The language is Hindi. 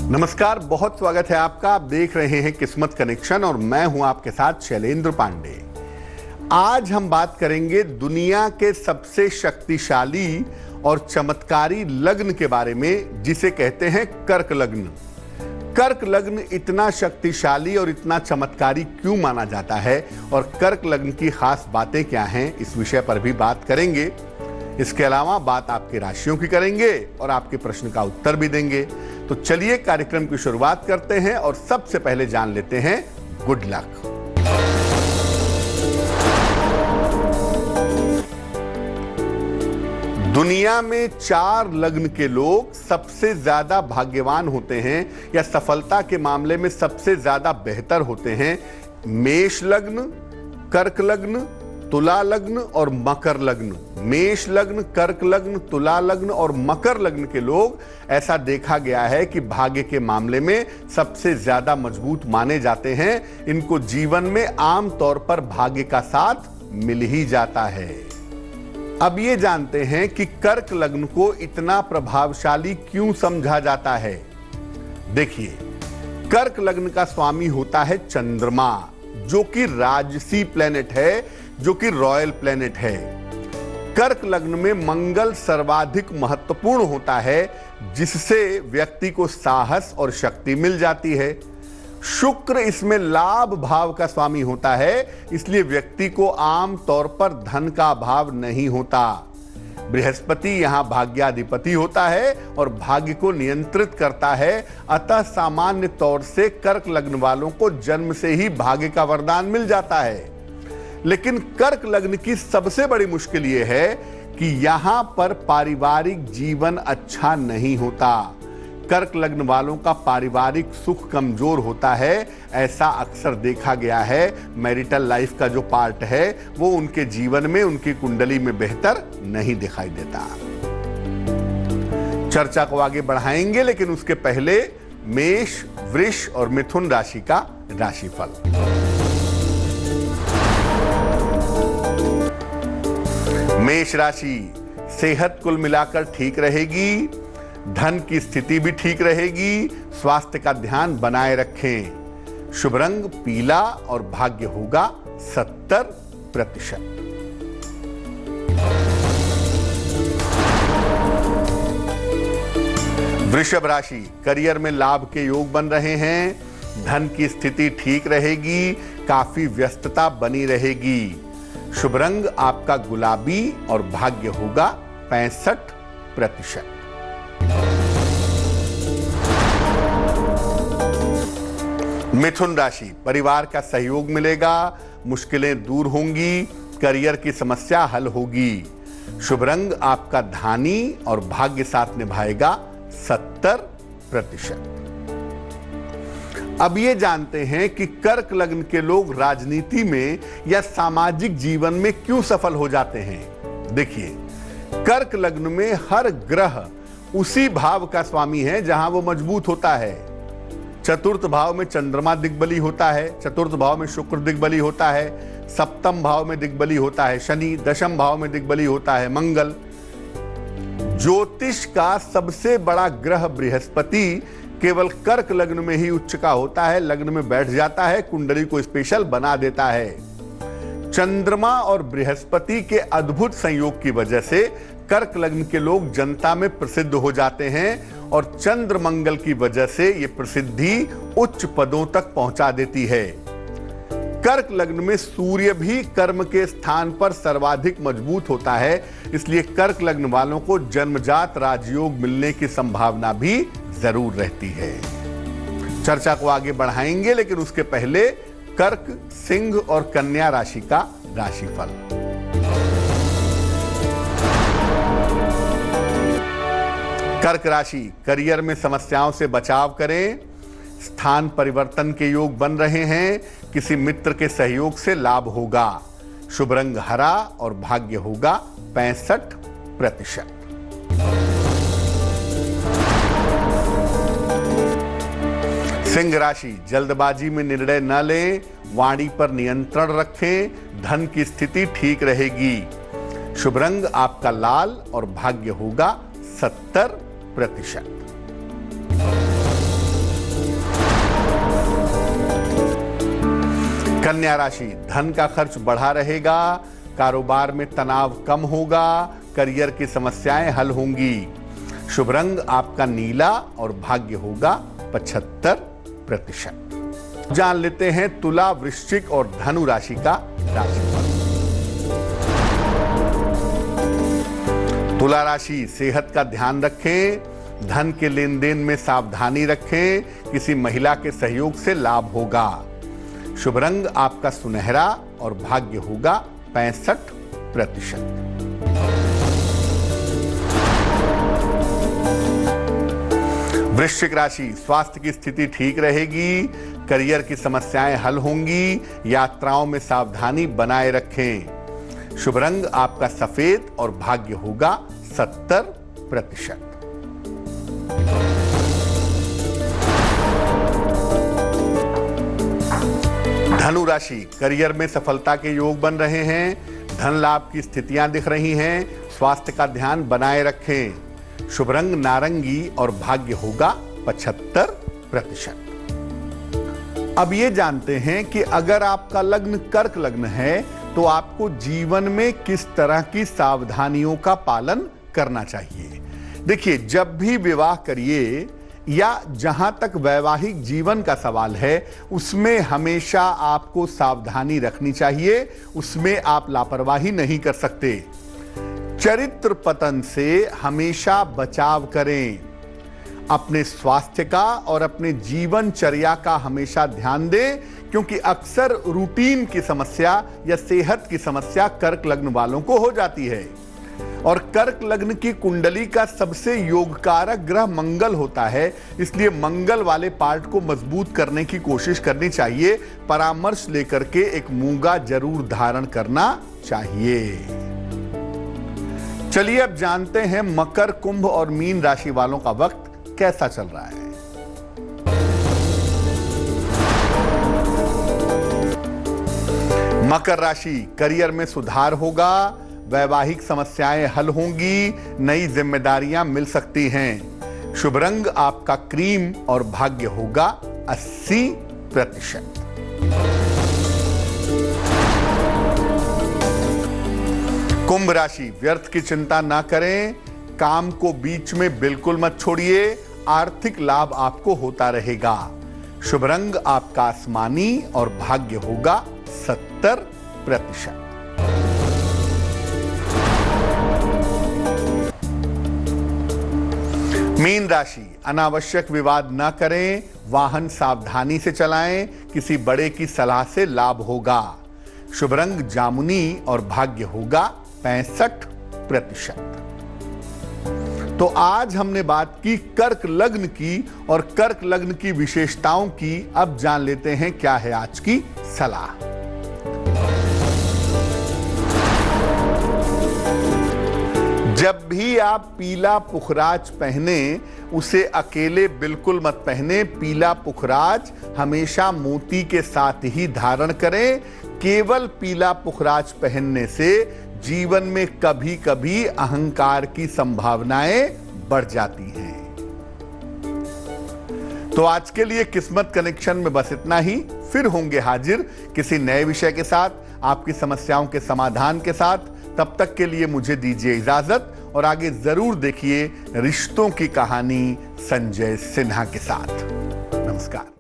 नमस्कार, बहुत स्वागत है आपका। आप देख रहे हैं किस्मत कनेक्शन और मैं हूं आपके साथ शैलेंद्र पांडे। आज हम बात करेंगे दुनिया के सबसे शक्तिशाली और चमत्कारी लग्न के बारे में, जिसे कहते हैं कर्क लग्न। कर्क लग्न इतना शक्तिशाली और इतना चमत्कारी क्यों माना जाता है और कर्क लग्न की खास बातें क्या हैं, इस विषय पर भी बात करेंगे। इसके अलावा बात आपकी राशियों की करेंगे और आपके प्रश्न का उत्तर भी देंगे। तो चलिए कार्यक्रम की शुरुआत करते हैं और सबसे पहले जान लेते हैं गुड लक। दुनिया में 4 लग्न के लोग सबसे ज्यादा भाग्यवान होते हैं या सफलता के मामले में सबसे ज्यादा बेहतर होते हैं। मेष लग्न, कर्क लग्न, तुला लग्न और मकर लग्न। मेष लग्न, कर्क लग्न, तुला लग्न और मकर लग्न के लोग, ऐसा देखा गया है कि भाग्य के मामले में सबसे ज्यादा मजबूत माने जाते हैं। इनको जीवन में आम तौर पर भाग्य का साथ मिल ही जाता है। अब ये जानते हैं कि कर्क लग्न को इतना प्रभावशाली क्यों समझा जाता है। देखिए, कर्क लग्न का स्वामी होता है चंद्रमा, जो कि राजसी प्लेनेट है, जो कि रॉयल प्लेनेट है। कर्क लग्न में मंगल सर्वाधिक महत्वपूर्ण होता है, जिससे व्यक्ति को साहस और शक्ति मिल जाती है। शुक्र इसमें लाभ भाव का स्वामी होता है, इसलिए व्यक्ति को आम तौर पर धन का अभाव नहीं होता। बृहस्पति यहां भाग्याधिपति होता है और भाग्य को नियंत्रित करता है। अतः सामान्य तौर से कर्क लग्न वालों को जन्म से ही भाग्य का वरदान मिल जाता है। लेकिन कर्क लग्न की सबसे बड़ी मुश्किल यह है कि यहां पर पारिवारिक जीवन अच्छा नहीं होता। कर्क लग्न वालों का पारिवारिक सुख कमजोर होता है। ऐसा अक्सर देखा गया है। मैरिटल लाइफ का जो पार्ट है वो उनके जीवन में, उनकी कुंडली में बेहतर नहीं दिखाई देता। चर्चा को आगे बढ़ाएंगे, लेकिन उसके पहले मेष, वृष और मिथुन राशि का राशिफल। मेष राशि, सेहत कुल मिलाकर ठीक रहेगी। धन की स्थिति भी ठीक रहेगी। स्वास्थ्य का ध्यान बनाए रखें। शुभ रंग पीला और भाग्य होगा 70%। वृषभ राशि, करियर में लाभ के योग बन रहे हैं। धन की स्थिति ठीक रहेगी। काफी व्यस्तता बनी रहेगी। शुभ रंग आपका गुलाबी और भाग्य होगा 65%। मिथुन राशि, परिवार का सहयोग मिलेगा। मुश्किलें दूर होंगी। करियर की समस्या हल होगी। शुभ रंग आपका धानी और भाग्य साथ निभाएगा 70%। अब ये जानते हैं कि कर्क लग्न के लोग राजनीति में या सामाजिक जीवन में क्यों सफल हो जाते हैं। देखिए, कर्क लग्न में हर ग्रह उसी भाव का स्वामी है जहां वो मजबूत होता है। चतुर्थ भाव में चंद्रमा दिग्बली होता है। चतुर्थ भाव में शुक्र दिग्बली होता है। सप्तम भाव में दिग्बली होता है शनि। दशम भाव में दिग्बली होता है मंगल। ज्योतिष का सबसे बड़ा ग्रह बृहस्पति केवल कर्क लग्न में ही उच्च का होता है। लग्न में बैठ जाता है, कुंडली को स्पेशल बना देता है। चंद्रमा और बृहस्पति के अद्भुत संयोग की वजह से कर्क लग्न के लोग जनता में प्रसिद्ध हो जाते हैं और चंद्र मंगल की वजह से ये प्रसिद्धि उच्च पदों तक पहुंचा देती है। कर्क लग्न में सूर्य भी कर्म के स्थान पर सर्वाधिक मजबूत होता है, इसलिए कर्क लग्न वालों को जन्मजात राजयोग मिलने की संभावना भी जरूर रहती है। चर्चा को आगे बढ़ाएंगे, लेकिन उसके पहले कर्क, सिंह और कन्या राशि का राशिफल। कर्क राशि, करियर में समस्याओं से बचाव करें। स्थान परिवर्तन के योग बन रहे हैं। किसी मित्र के सहयोग से लाभ होगा। शुभ रंग हरा और भाग्य होगा 65%। सिंह राशि, जल्दबाजी में निर्णय न लें। वाणी पर नियंत्रण रखें। धन की स्थिति ठीक रहेगी। शुभ रंग आपका लाल और भाग्य होगा 70%। कन्या राशि, धन का खर्च बढ़ा रहेगा, कारोबार में तनाव कम होगा, करियर की समस्याएं हल होंगी। शुभ रंग आपका नीला और भाग्य होगा 75%। जान लेते हैं तुला, वृश्चिक और धनु राशि का राशिफल। तुला राशि, सेहत का ध्यान रखें, धन के लेन देन में सावधानी रखें, किसी महिला के सहयोग से लाभ होगा। शुभ रंग आपका सुनहरा और भाग्य होगा 65%। वृश्चिक राशि, स्वास्थ्य की स्थिति ठीक रहेगी, करियर की समस्याएं हल होंगी, यात्राओं में सावधानी बनाए रखें। शुभ रंग आपका सफेद और भाग्य होगा 70%। धनु राशि, करियर में सफलता के योग बन रहे हैं, धन लाभ की स्थितियां दिख रही हैं, स्वास्थ्य का ध्यान बनाए रखें। शुभ रंग नारंगी और भाग्य होगा 75%। अब ये जानते हैं कि अगर आपका लग्न कर्क लग्न है तो आपको जीवन में किस तरह की सावधानियों का पालन करना चाहिए। देखिए, जब भी विवाह करिए या जहां तक वैवाहिक जीवन का सवाल है, उसमें हमेशा आपको सावधानी रखनी चाहिए, उसमें आप लापरवाही नहीं कर सकते। चरित्र पतन से हमेशा बचाव करें, अपने स्वास्थ्य का और अपने जीवनचर्या का हमेशा ध्यान दें, क्योंकि अक्सर रूटीन की समस्या या सेहत की समस्या कर्क लग्न वालों को हो जाती है। और कर्क लग्न की कुंडली का सबसे योगकारक ग्रह मंगल होता है, इसलिए मंगल वाले पार्ट को मजबूत करने की कोशिश करनी चाहिए। परामर्श लेकर के एक मूंगा जरूर धारण करना चाहिए। चलिए अब जानते हैं मकर, कुंभ और मीन राशि वालों का वक्त कैसा चल रहा है। मकर राशि, करियर में सुधार होगा, वैवाहिक समस्याएं हल होंगी, नई जिम्मेदारियां मिल सकती हैं। शुभ रंग आपका क्रीम और भाग्य होगा 80%। कुंभ राशि, व्यर्थ की चिंता ना करें, काम को बीच में बिल्कुल मत छोड़िए, आर्थिक लाभ आपको होता रहेगा। शुभ रंग आपका आसमानी और भाग्य होगा 70%। मीन राशि, अनावश्यक विवाद न करें, वाहन सावधानी से चलाएं, किसी बड़े की सलाह से लाभ होगा। शुभ रंग जामुनी और भाग्य होगा 65%। तो आज हमने बात की कर्क लग्न की और कर्क लग्न की विशेषताओं की। अब जान लेते हैं क्या है आज की सलाह। जब भी आप पीला पुखराज पहने, उसे अकेले बिल्कुल मत पहने। पीला पुखराज हमेशा मोती के साथ ही धारण करें। केवल पीला पुखराज पहनने से जीवन में कभी कभी अहंकार की संभावनाएं बढ़ जाती हैं। तो आज के लिए किस्मत कनेक्शन में बस इतना ही। फिर होंगे हाजिर किसी नए विषय के साथ, आपकी समस्याओं के समाधान के साथ। तब तक के लिए मुझे दीजिए इजाजत और आगे जरूर देखिए रिश्तों की कहानी संजय सिन्हा के साथ। नमस्कार।